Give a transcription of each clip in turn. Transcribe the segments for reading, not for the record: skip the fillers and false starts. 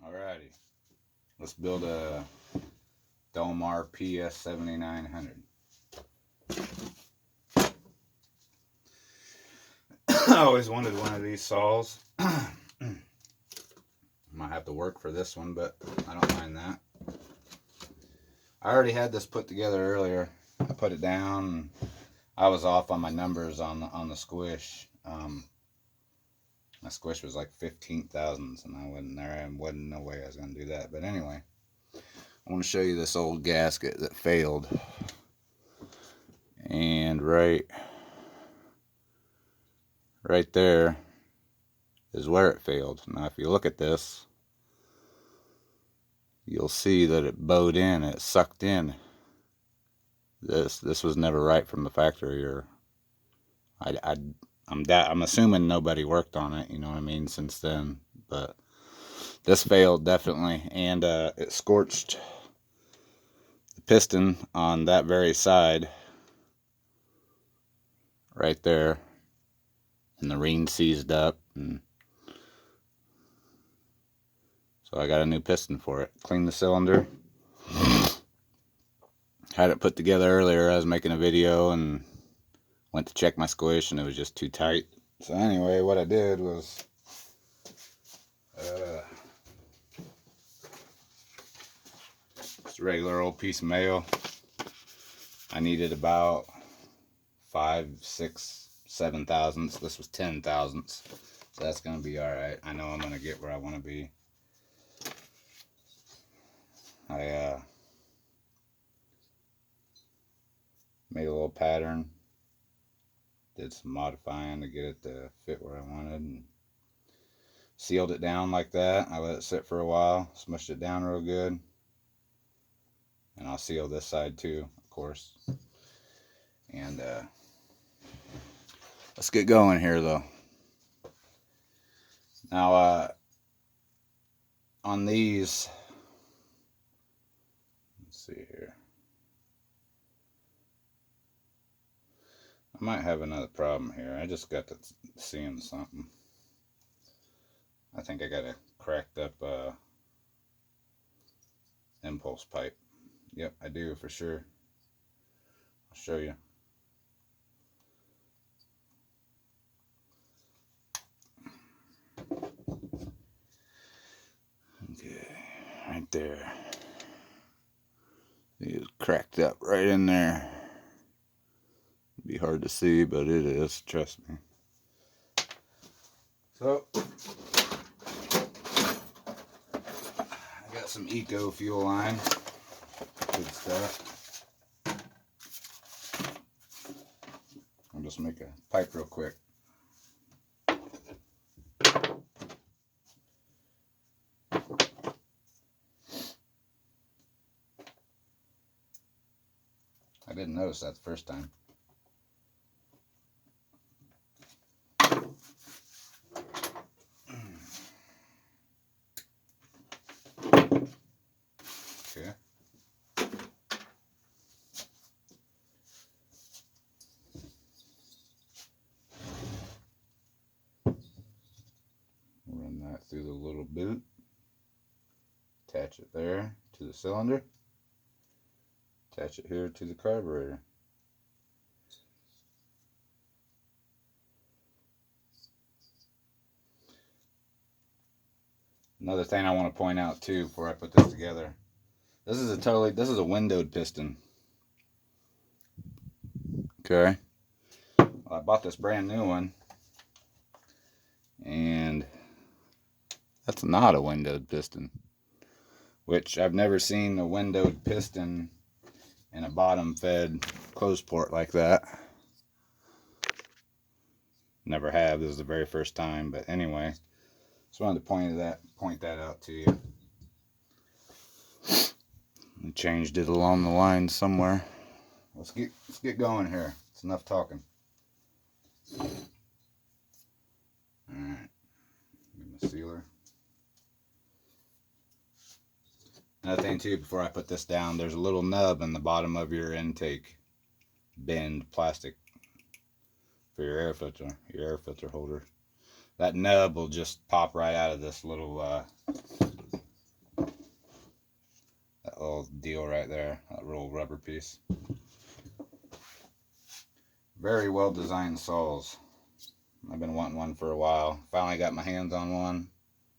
Alrighty, let's build a Dolmar PS7900. I always wanted one of these saws. Might have to work for this one, but I don't mind that. I already had this put together earlier. I put it down. And I was off on my numbers on the squish. My squish was like 15 thousandths, and I wasn't there. And wasn't no way I was gonna do that. But anyway, I want to show you this old gasket that failed. And right there is where it failed. Now, if you look at this, you'll see that it bowed in. It sucked in. This was never right from the factory, or I'm assuming nobody worked on it, you know what I mean, since then. But this failed definitely, and it scorched the piston on that very side right there, and the ring seized up, and so I got a new piston for it. Cleaned the cylinder. Had it put together earlier. I was making a video and went to check my squish, and it was just too tight. So anyway, what I did was just a regular old piece of mail. I needed about 5, 6, 7 thousandths. This was 10 thousandths, so that's gonna be all right. I know I'm gonna get where I want to be. I made a little pattern, did some modifying to get it to fit where I wanted, and sealed it down like that. I let it sit for a while, smushed it down real good, and I'll seal this side too, of course. And let's get going here though. Now on these, let's see here, I might have another problem here. I just got to seeing something. I think I got a cracked up impulse pipe. Yep, I do for sure. I'll show you. Okay, right there. It's cracked up right in there. It'd be hard to see, but it is, trust me. So I got some eco fuel line. Good stuff. I'll just make a pipe real quick. I didn't notice that the first time. Okay. Run that through the little boot. Attach it there to the cylinder. Attach it here to the carburetor. Another thing I want to point out too before I put this together. This is a windowed piston. Okay. Well, I bought this brand new one, and that's not a windowed piston. Which I've never seen a windowed piston in a bottom fed closed port like that. Never have. This is the very first time, but anyway, just wanted to point that out to you. I changed it along the line somewhere. Let's get going here. It's enough talking. All right, give me a sealer. Another thing too, before I put this down, there's a little nub in the bottom of your intake bin plastic for your air filter holder. That nub will just pop right out of this little little deal right there, that little rubber piece. Very well designed saws. I've been wanting one for a while. Finally got my hands on one.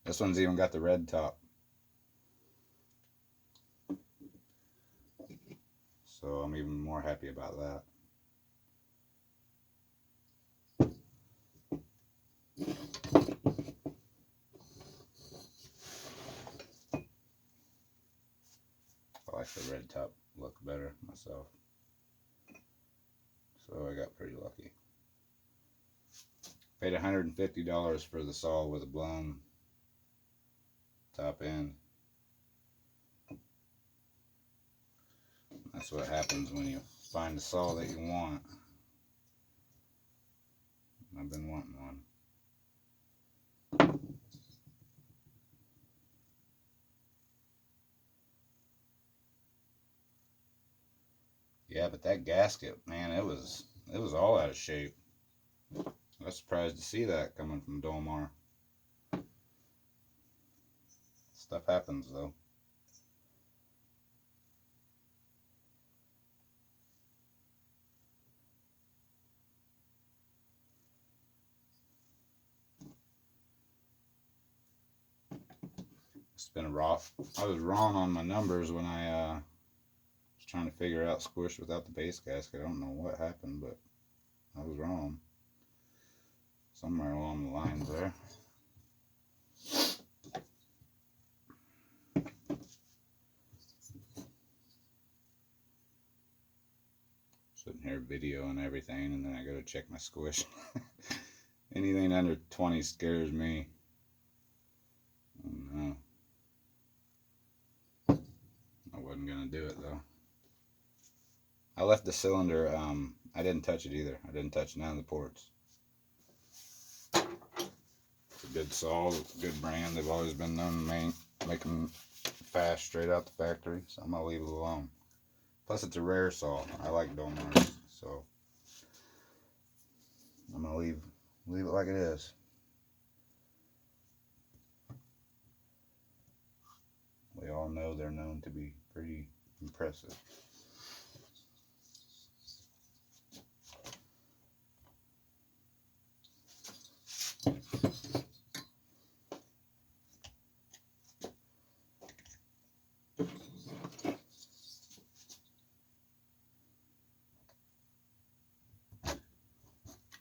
This one's even got the red top. So I'm even more happy about that. I like the red top look better myself. So I got pretty lucky. Paid $150 for the saw with a blown top end. That's what happens when you find a saw that you want. I've been wanting one. Yeah, but that gasket, man, it was all out of shape. I was surprised to see that coming from Dolmar. Stuff happens though. It's been a rough. I was wrong on my numbers when I was trying to figure out squish without the base gasket. I don't know what happened, but I was wrong. Somewhere along the lines there. Sitting here video and everything, and then I go to check my squish. Anything under 20 scares me. Oh no. I wasn't gonna do it though. I left the cylinder, I didn't touch it either. I didn't touch none of the ports. It's a good saw, good brand. They've always been known to make them fast straight out the factory, so I'm gonna leave it alone. Plus it's a rare saw. I like Dolmar, so I'm gonna leave it like it is. We all know they're known to be pretty impressive.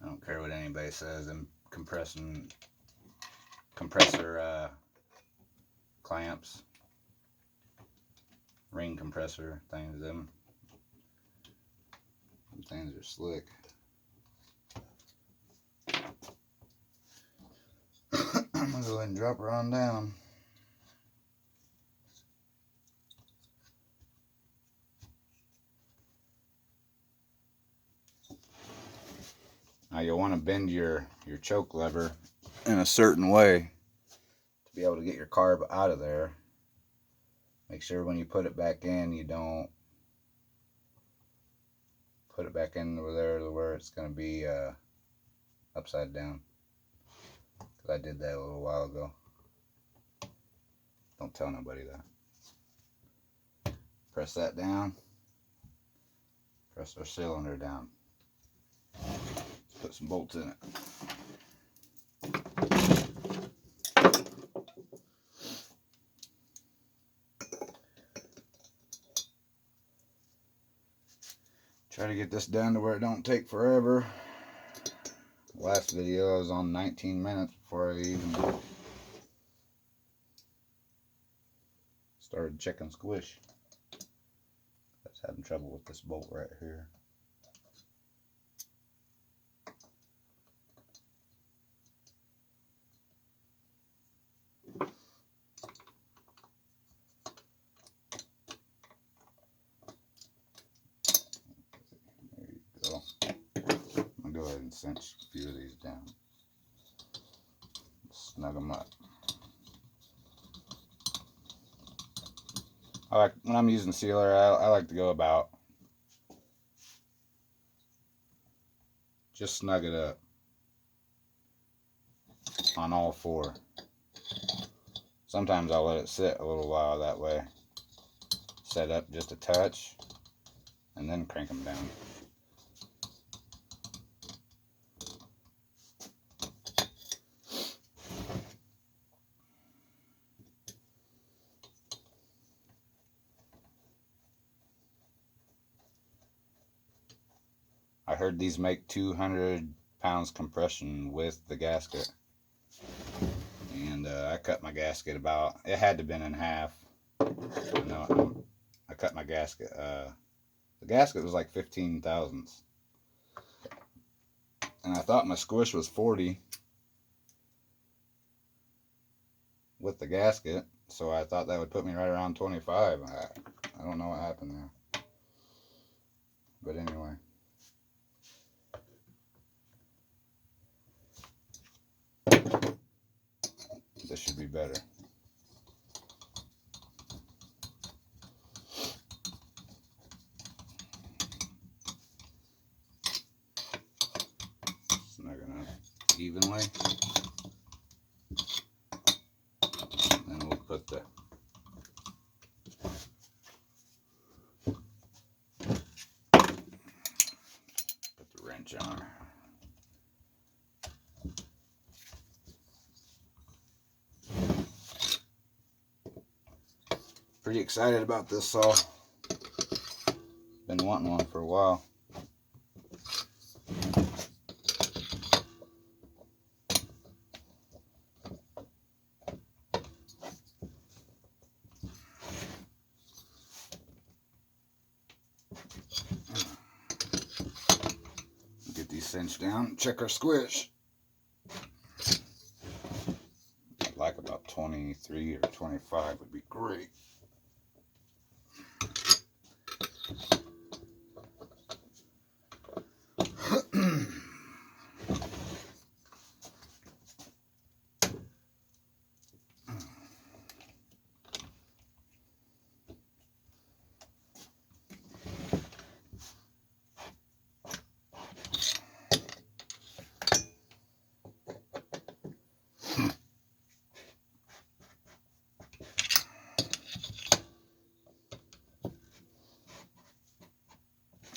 I don't care what anybody says, them compressor clamps, ring compressor things, them things are slick. I'm gonna go ahead and drop her on down. Now you'll want to bend your choke lever in a certain way to be able to get your carb out of there. Make sure when you put it back in, you don't put it back in over there to where it's going to be upside down. Because I did that a little while ago. Don't tell nobody that. Press that down. Press our cylinder down. Let's put some bolts in it. Try to get this done to where it don't take forever. Last video I was on 19 minutes before I even started checking squish. I was having trouble with this bolt right here. Go ahead and cinch a few of these down. Snug them up. When I'm using sealer, I like to go about, just snug it up on all four. Sometimes I'll let it sit a little while that way, set up just a touch and then crank them down. I heard these make 200 pounds compression with the gasket. And I cut my gasket about, it had to have been in half. I cut my gasket. The gasket was like 15 thousandths. And I thought my squish was 40 with the gasket. So I thought that would put me right around 25. I don't know what happened there. But anyway. This should be better. Snug enough evenly. And then we'll put the wrench on. Pretty excited about this saw. Been wanting one for a while. Get these cinched down, check our squish. I'd like about 23 or 25 would be great.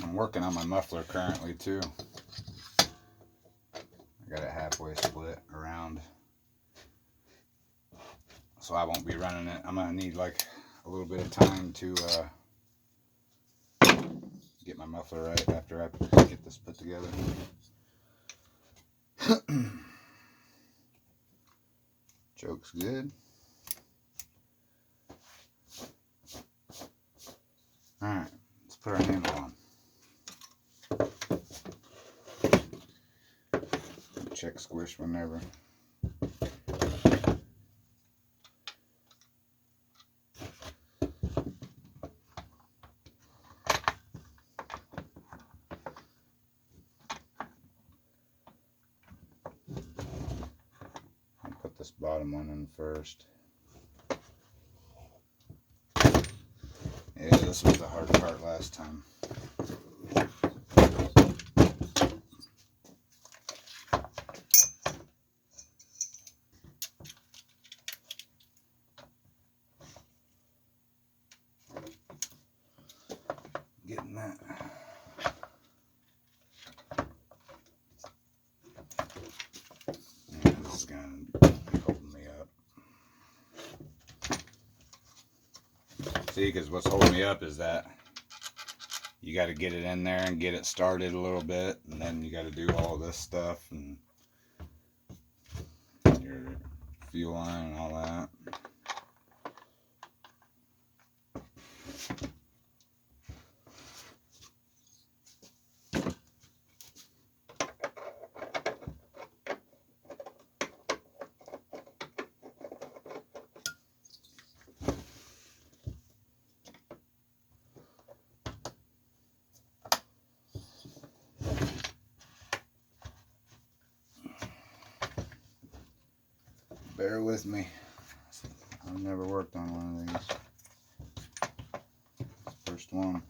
I'm working on my muffler currently too. I got it halfway split around, so I won't be running it. I'm gonna need like a little bit of time to get my muffler right after I get this put together. Choke's good. Alright, let's put our handle on. Check squish whenever. I'll put this bottom one in first. Yeah, this was the hard part last time. Getting that. Yeah, this is going to be holding me up. See, because what's holding me up is that you got to get it in there and get it started a little bit, and then you got to do all this stuff and your fuel line and all that. Bear with me. I've never worked on one of these. First one.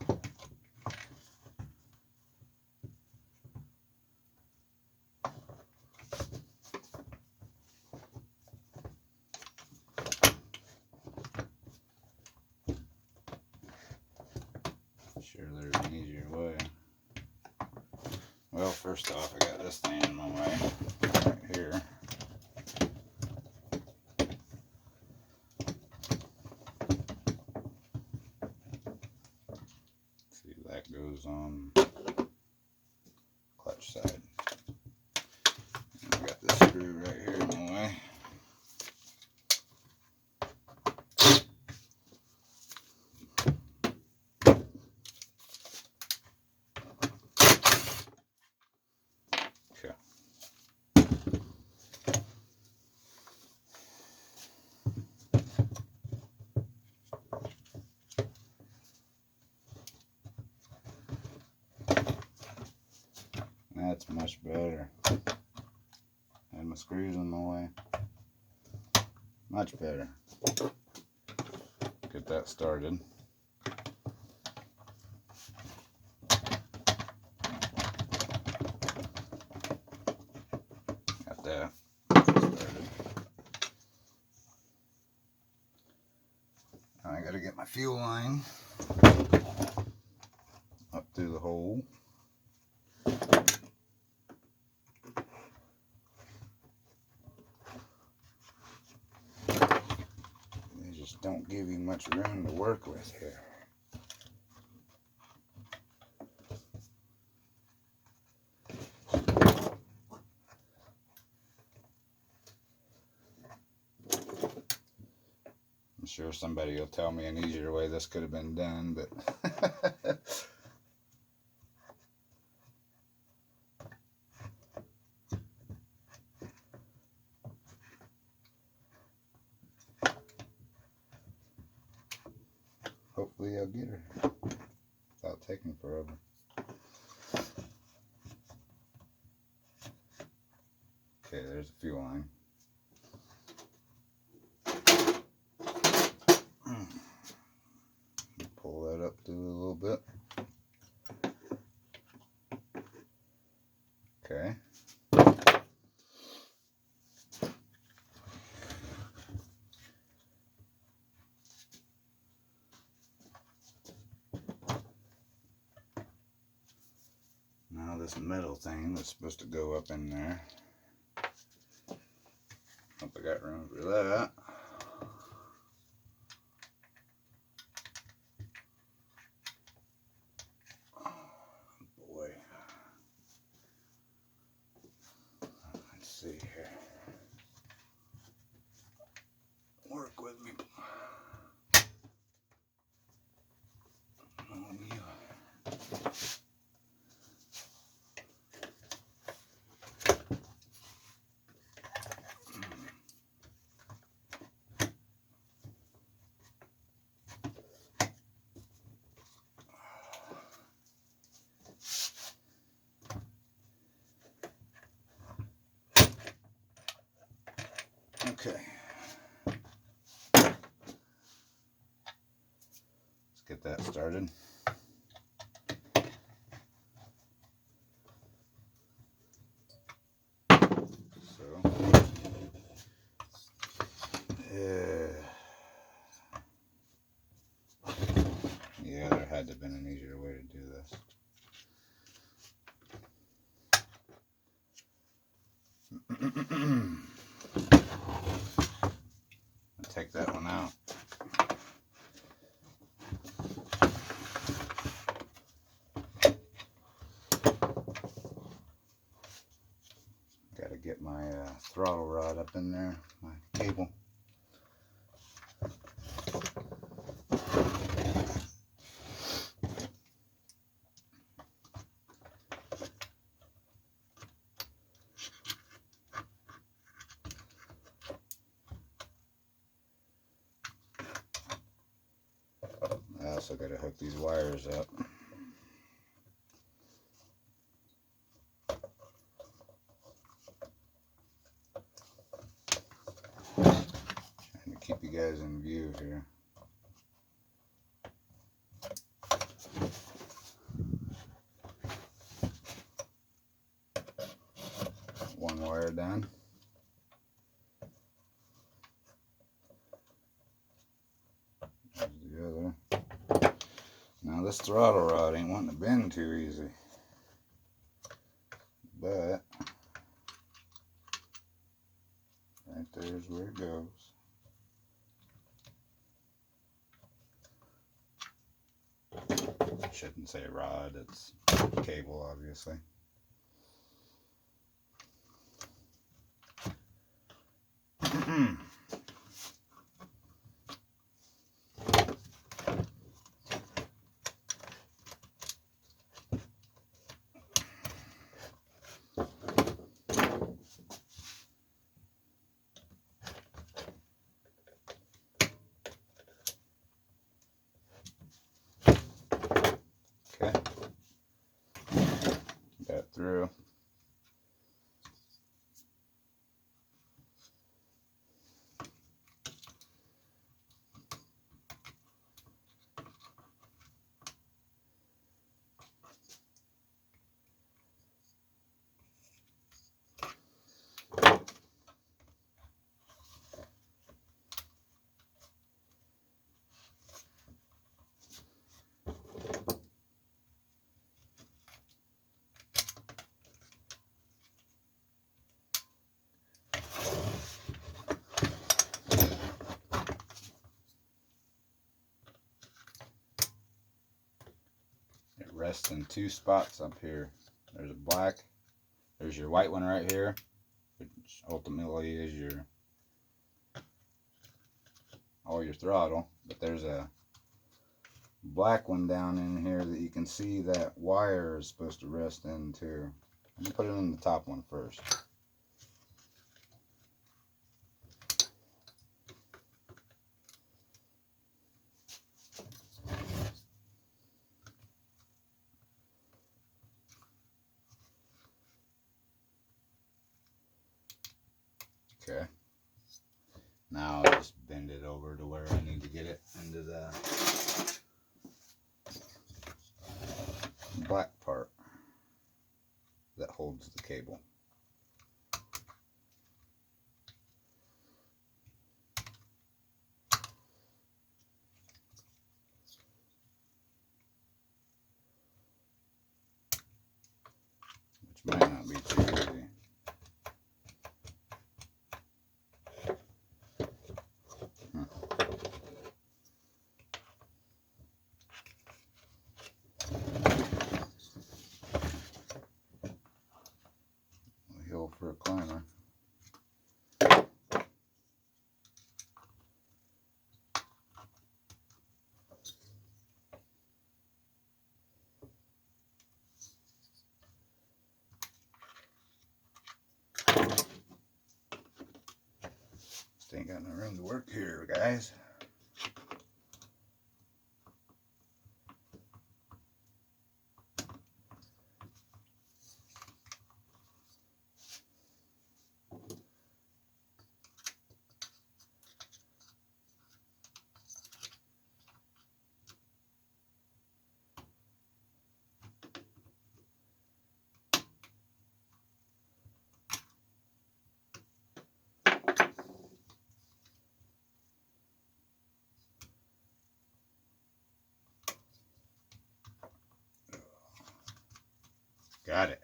sure there's an easier way. Well, first off, I got this thing in my way right here. See, that goes on clutch side. And I got this screw right here in the way. That's much better. Had my screws in my way. Much better. Get that started. Got that started. Now I gotta get my fuel line up through the hole. Don't give you much room to work with here. I'm sure somebody will tell me an easier way this could have been done, but hopefully I'll get her without taking forever. Okay, there's the fuel line. Pull that up through a little bit. Okay. Now this metal thing that's supposed to go up in there. Hope I got room for that. Oh boy. Let's see here. Work with me. Oh, yeah. Okay. Let's get that started. So, yeah, there had to have been an easier way to do this. Take that one out. Got to get my throttle rod up in there, my cable. I also got to hook these wires up. Trying to keep you guys in view here. One wire done. There's the other. Now this throttle rod ain't wanting to bend too easy. But right there's where it goes. Shouldn't say rod, it's cable, obviously. Okay, got through. Rests in two spots up here. There's a black, there's your white one right here, which ultimately is your all your throttle, but there's a black one down in here that you can see that wire is supposed to rest in too. I'm gonna put it in the top one first. Okay. Now I'll just bend it over to where I need to get it into the black part that holds the cable. Which might not be too easy. Hill for a climber. Just ain't got no room to work here, guys. Got it.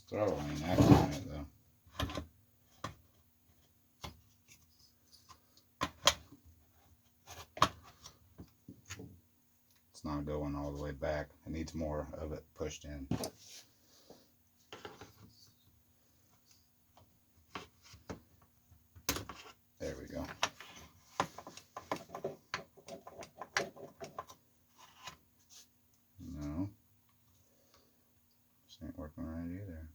Throttle ain't acting right though. It's not going all the way back. It needs more of it pushed in. There we go. No. This ain't working right either.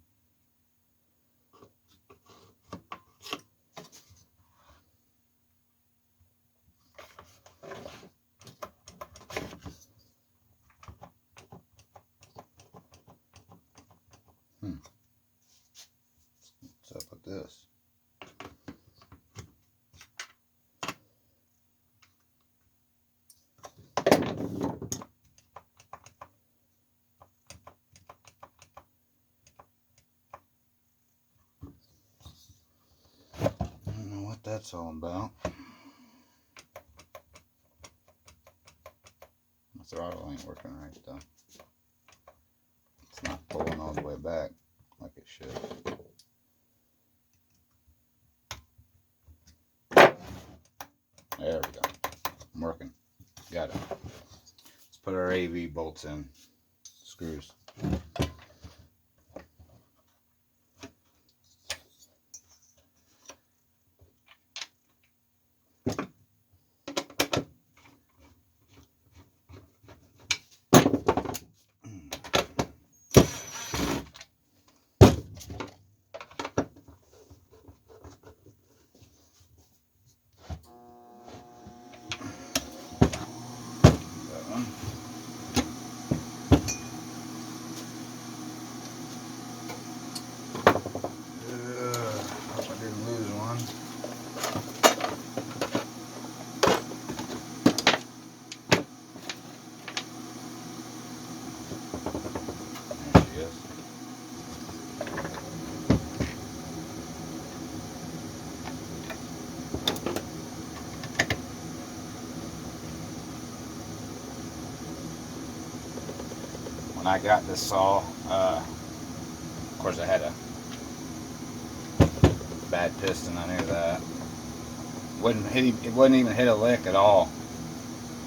What's up with this? that's all about. The throttle ain't working right though. It's not pulling all the way back like it should. There we go. I'm working. Got it. Let's put our AV bolts in. Screws. When I got this saw, of course I had a bad piston, I knew that. It wouldn't even hit a lick at all.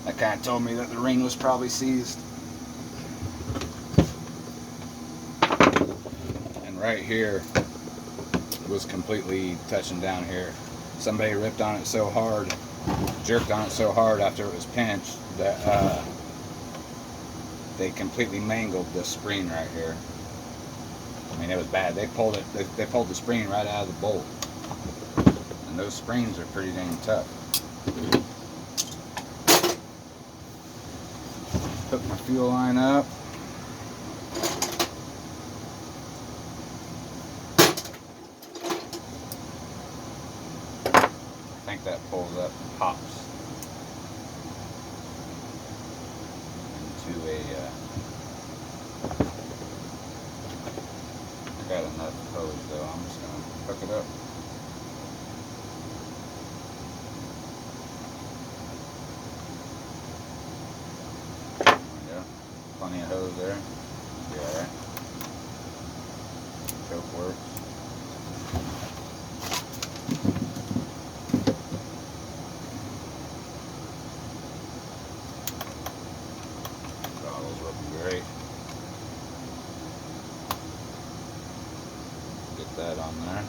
That kind of told me that the ring was probably seized. And right here was completely touching down here. Somebody ripped on it so hard, jerked on it so hard after it was pinched that they completely mangled the spring right here. I mean, it was bad. They pulled it. They pulled the spring right out of the bolt, and those springs are pretty dang tough. Hook my fuel line up. I think that pulls up and pops into a. I got enough hose though. I'm just gonna hook it up. There we go. Plenty of hose there. Be alright. Choke works. Throttle's working great. Get that on there.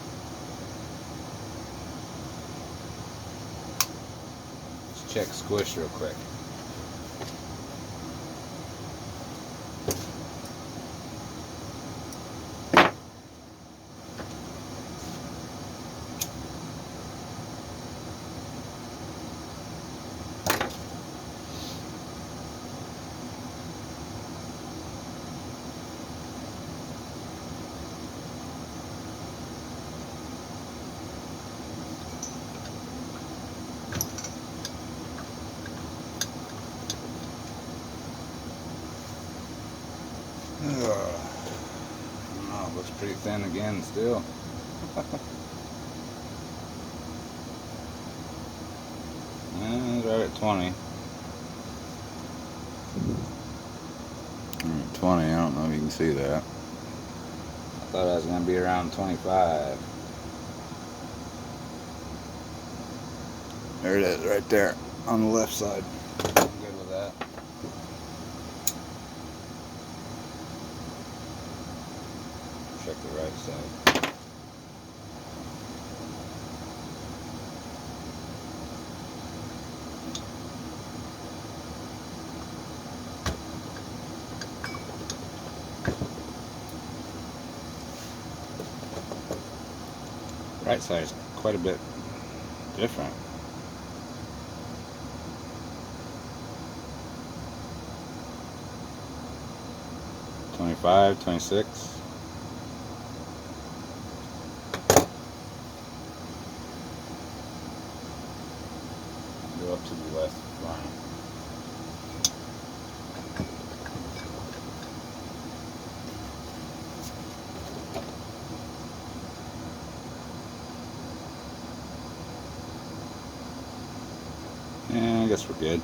Let's check squish real quick. Oh, looks pretty thin again still. It's right at 20. 20, I don't know if you can see that. I thought I was going to be around 25. There it is, right there on the left side. I'm good with that. Check the right side. Right side is quite a bit different. $25, $26. Go up to the left line. Yeah, I guess we're good.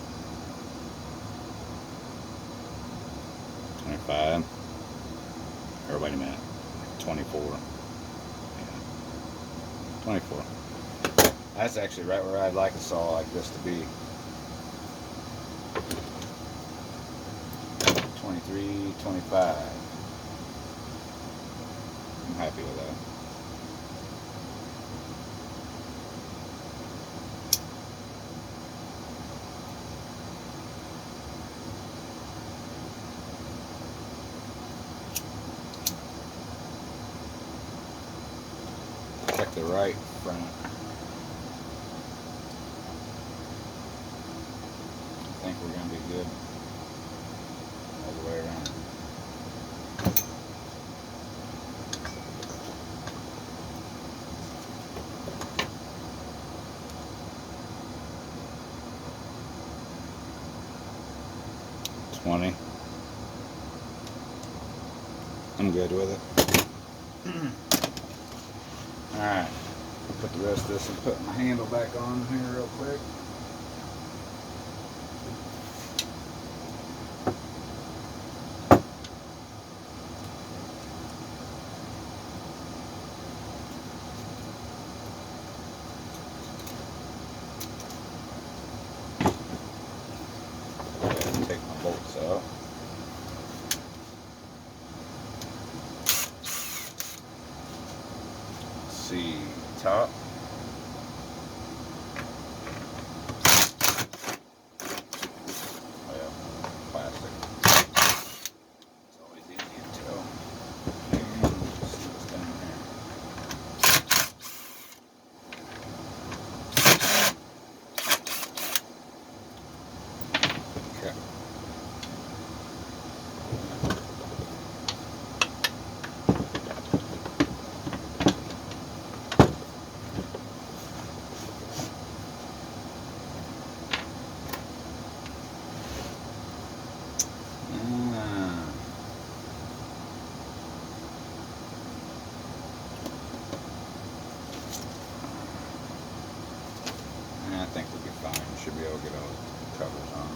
25. Or wait a minute. 24. Yeah. 24. That's actually right where I'd like a saw like this to be. 23, 25. I'm happy with that. Check the right front. I think we're going to be good all the way around. I'm good with it. Alright, put the rest of this and put my handle back on here real quick. Go ahead and take my bolts out. See, top. Well, plastic. It's always easy to tell. And let's see what's down there. Okay. I think we'll be fine. We should be able to get all the covers on.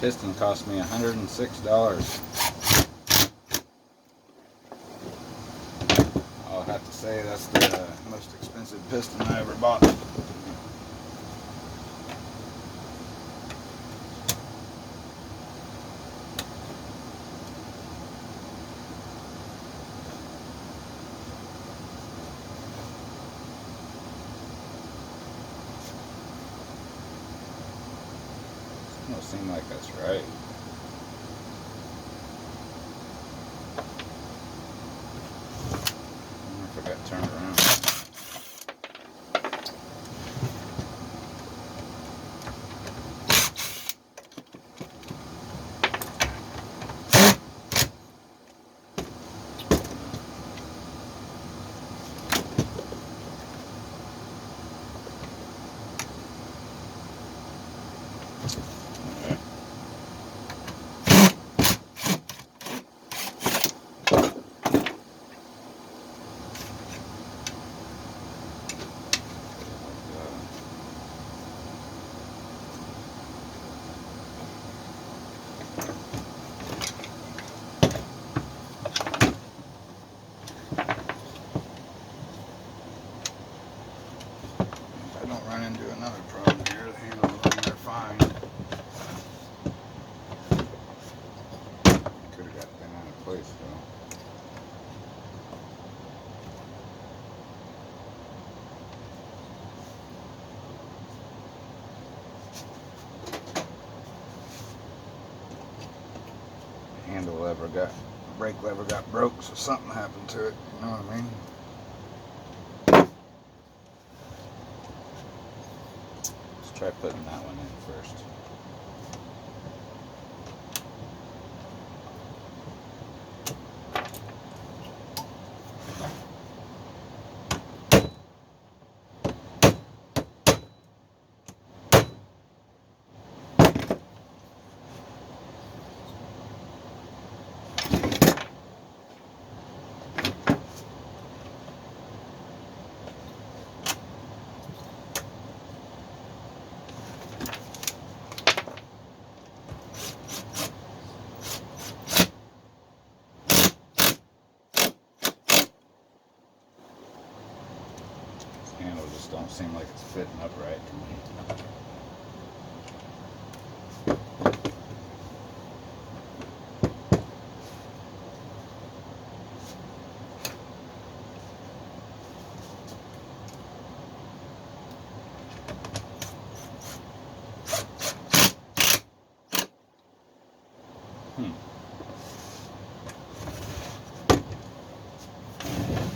Piston cost me $106. I'll have to say that's the most expensive piston I ever bought. Don't seem like that's right. I wonder if I got turned around. brake lever got broke, so something happened to it, you know what I mean? Let's try putting that one in first. Handle just don't seem like it's fitting upright to me.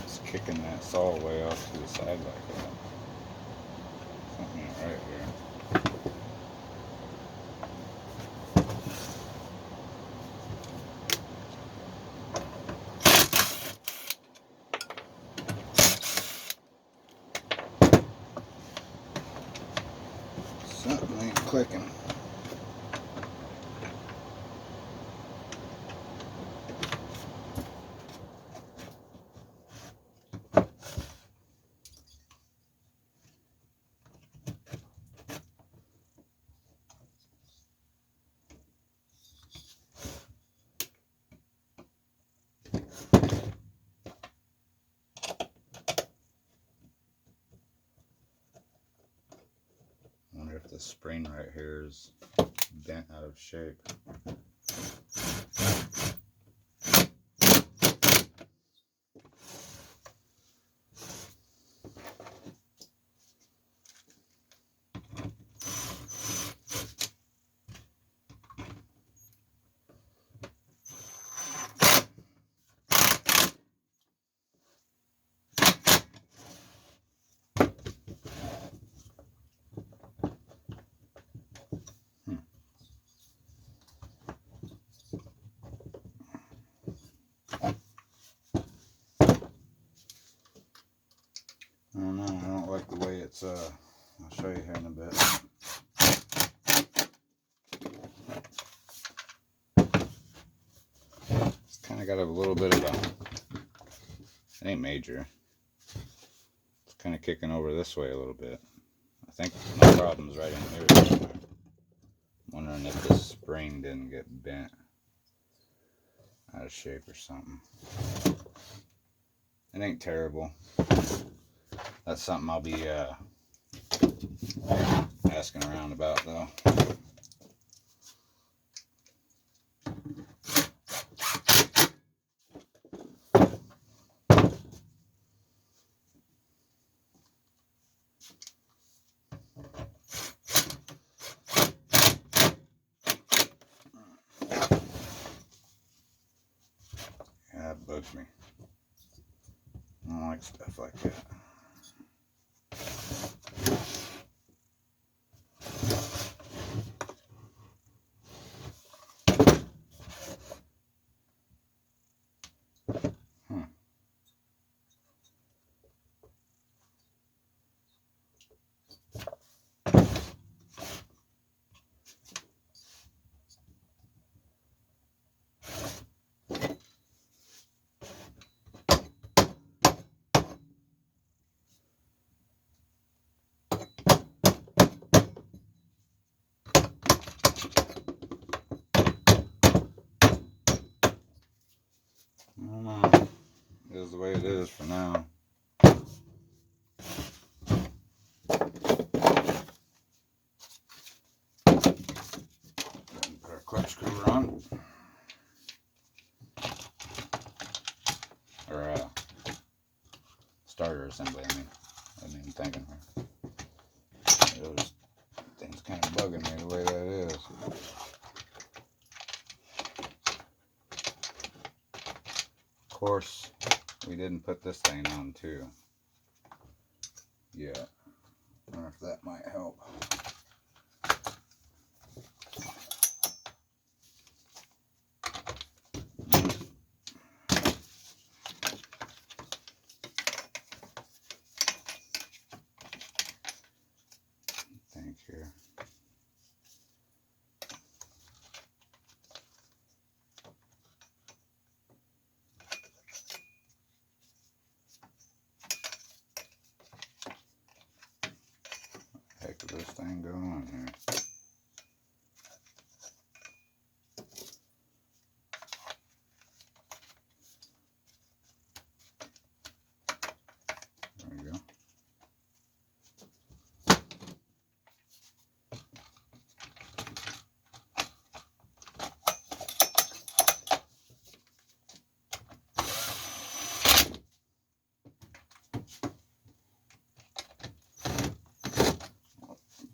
It's kicking that saw way off to the side like that. Something ain't right here. Something ain't clicking. I wonder if the spring right here is bent out of shape. I don't know, I don't like the way it's, I'll show you here in a bit. It's kind of got a little bit of a, it ain't major. It's kind of kicking over this way a little bit. I think my problem's right in here somewhere. I'm wondering if this spring didn't get bent out of shape or something. It ain't terrible. That's something I'll be asking around about though. Yeah, it bugs me. I don't like stuff like that. I don't know. It is the way it is for now. Put our clutch cover on. Or starter assembly, I mean. I wasn't even thinking. Those things kind of bugging me the way that is. course, we didn't put this thing on too. Yeah. I wonder if that might help. Think here. Heck, is this thing going on here? There we go.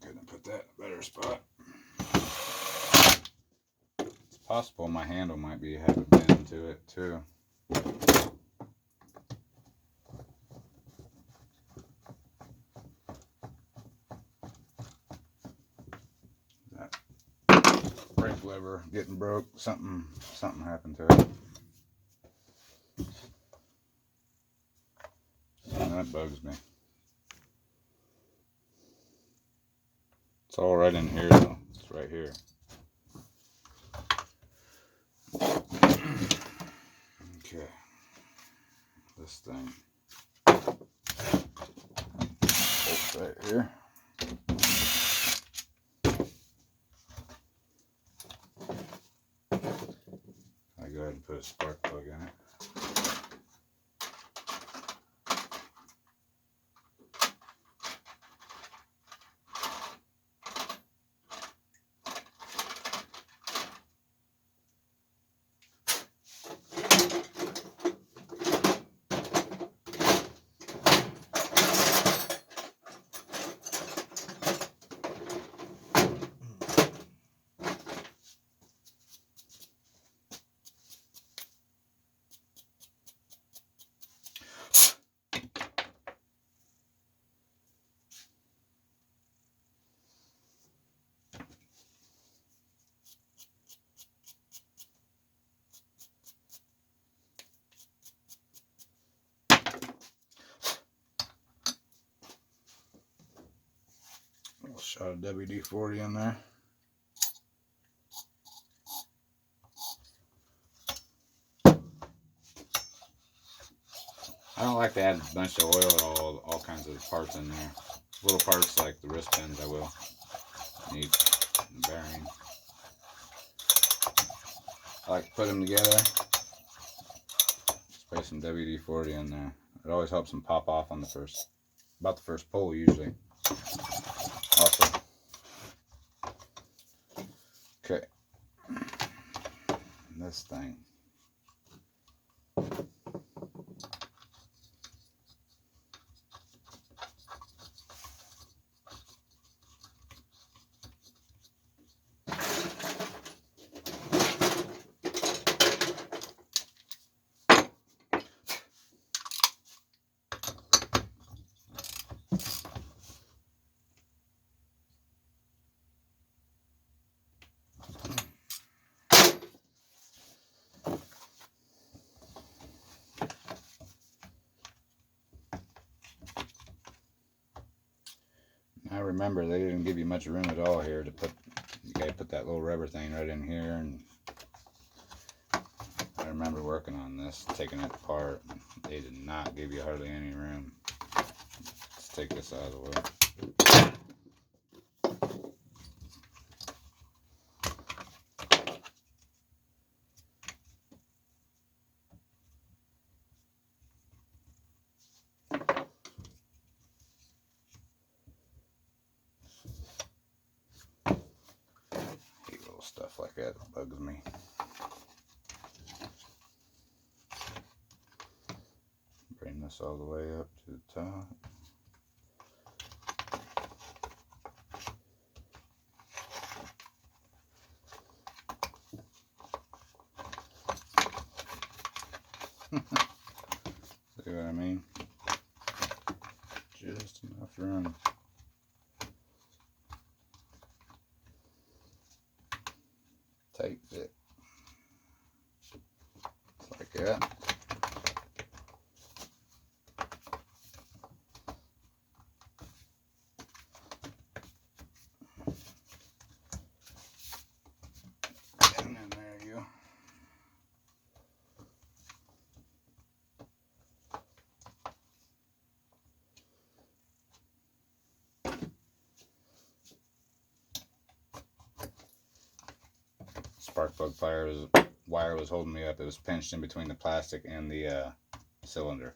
Couldn't put that in a better spot. It's possible my handle might have a bend to it too. That brake lever getting broke. Something happened to it. And that bugs me. It's all right in here though. It's right here. Okay. This thing. Bolts right here. I go ahead and put a spark plug in it. Shot of WD-40 in there. I don't like to add a bunch of oil at all kinds of parts in there. Little parts like the wrist pins I will need, and bearing. I like to put them together. Spray some WD-40 in there. It always helps them pop off on the first pull usually. Also. Okay. This thing. I remember they didn't give you much room at all here to put. You gotta put that little rubber thing right in here, and I remember working on this, taking it apart. They did not give you hardly any room. Let's take this out of the way. Stuff like that bugs me. Bring this all the way up to the top. See what I mean? Just enough room. Tight fit. Like that. And then there you go. Spark plug wire was holding me up. It was pinched in between the plastic and the cylinder.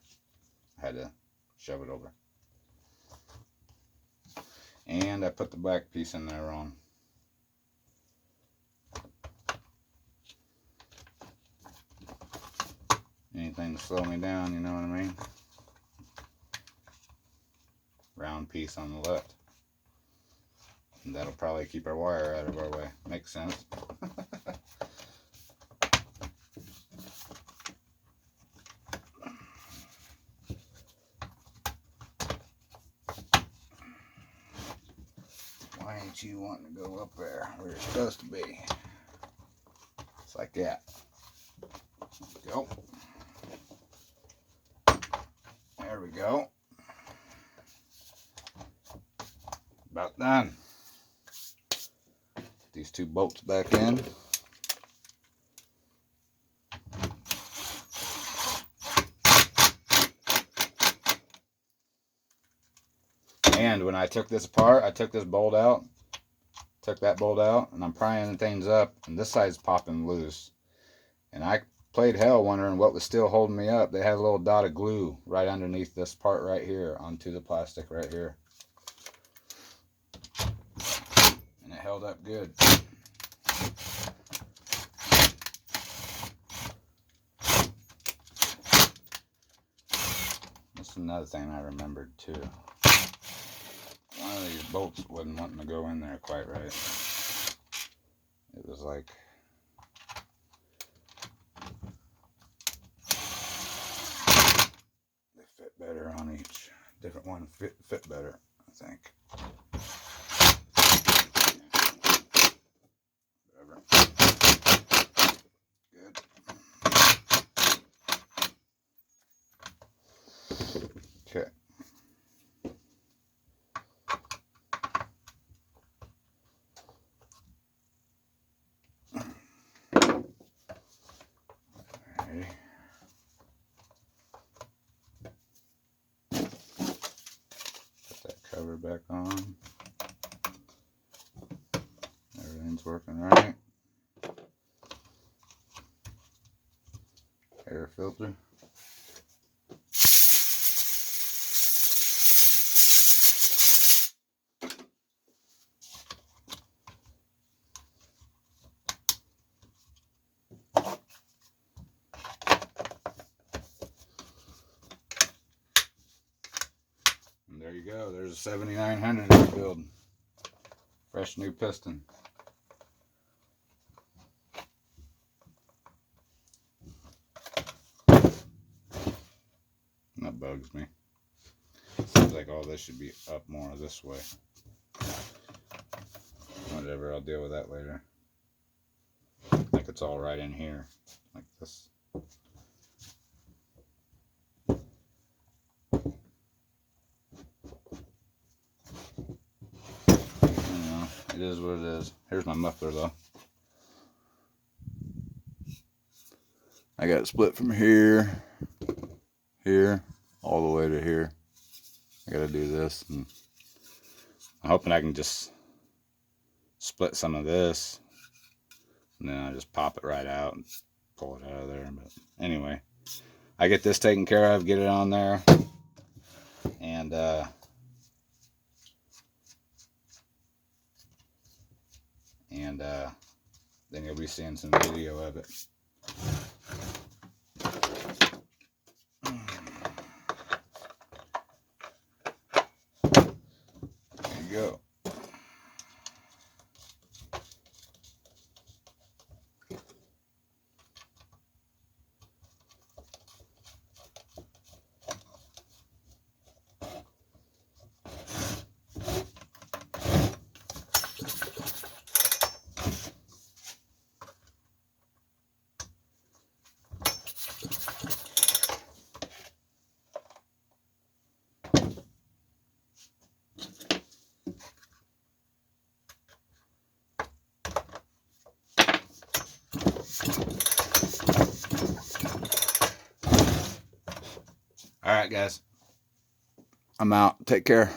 I had to shove it over. And I put the black piece in there wrong. Anything to slow me down, you know what I mean? Round piece on the left. And that'll probably keep our wire out of our way. Makes sense. Why ain't you wanting to go up there where you're supposed to be? It's like that. Go. There we go. About done. Put these two bolts back in. And when I took this apart, I took this bolt out, took that bolt out, and I'm prying things up, and this side's popping loose. And I played hell wondering what was still holding me up. They had a little dot of glue right underneath this part right here onto the plastic right here. And it held up good. This is another thing I remembered too. One of these bolts wasn't wanting to go in there quite right. It was like they fit better on each. Different one fit better, I think. Whatever. Good. Okay. Cover back on. Everything's working right. Air filter. And there you go. There's a 7900 Rebuild. Fresh new piston. That bugs me. Seems like all this should be up more this way. Whatever, I'll deal with that later. Like it's all right in here. Like this. It is what it is. Here's my muffler though. I got it split from here, here, all the way to here. I gotta do this, and I'm hoping I can just split some of this, and then I just pop it right out and pull it out of there. But anyway, I get this taken care of, get it on there, and then you'll be seeing some video of it. There you go. guys. I'm out. Take care.